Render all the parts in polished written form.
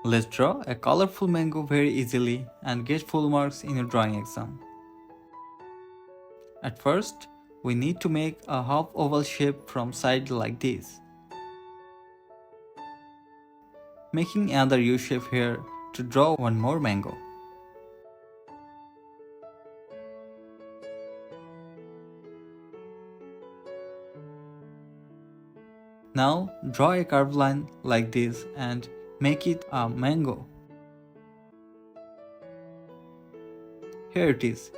Let's draw a colorful mango very easily and get full marks in your drawing exam. At first, we need to make a half oval shape from side like this. Making another U shape here to draw one more mango. Now draw a curved line like this and make it a mango. Here it is.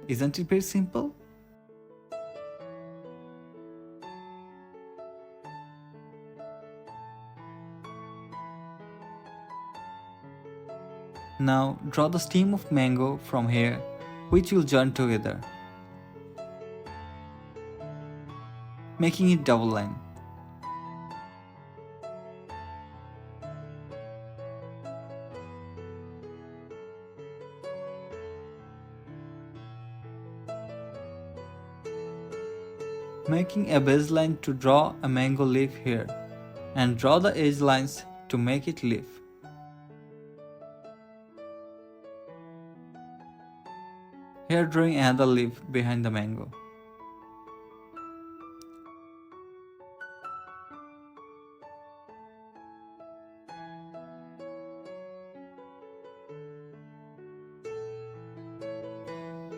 Isn't it very simple? Now draw the stem of mango from here, which will join together, making it double line. Making a base line to draw a mango leaf here, and draw the edge lines to make it leaf. Here drawing another leaf behind the mango.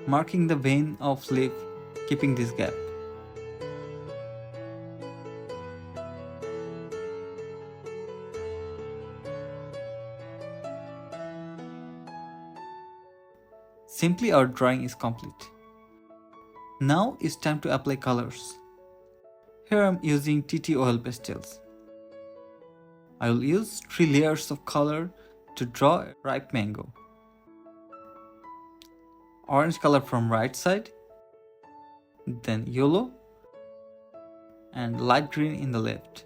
Marking the vein of leaf, keeping this gap. Simply our drawing is complete. Now it's time to apply colors. Here I'm using TT oil pastels. I will use 3 layers of color to draw a ripe mango. Orange color from right side, then yellow, and light green in the left.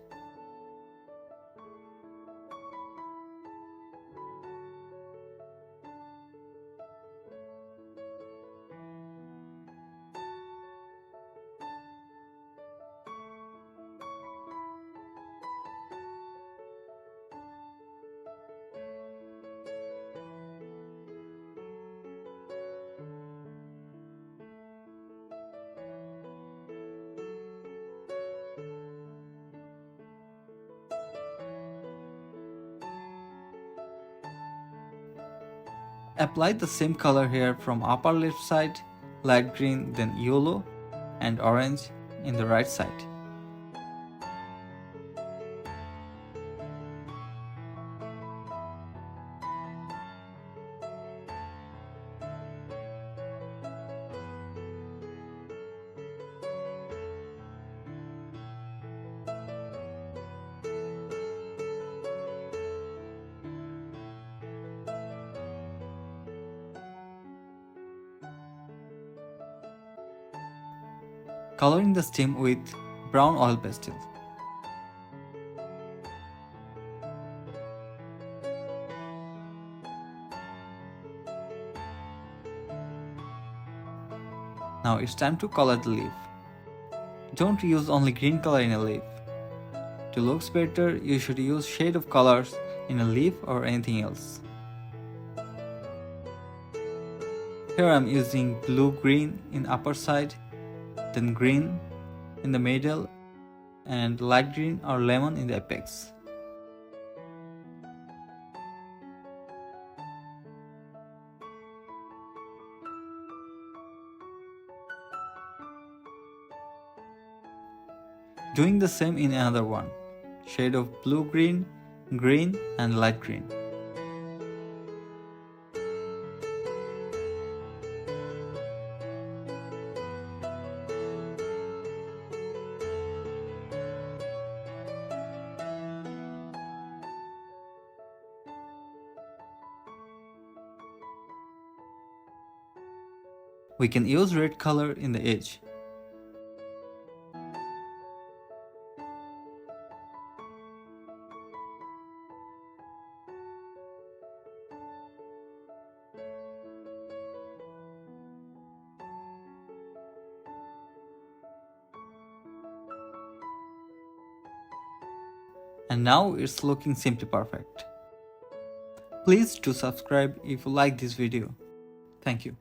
Apply the same color here from upper left side, light green, then yellow and orange in the right side. Coloring the stem with brown oil pastel. Now it's time to color the leaf. Don't use only green color in a leaf. To look better, you should use shade of colors in a leaf or anything else. Here I'm using blue-green in upper side, then green in the middle, and light green or lemon in the apex. Doing the same in another one, shade of blue-green, green and light green. We can use red color in the edge. And now it's looking simply perfect. Please do subscribe if you like this video. Thank you.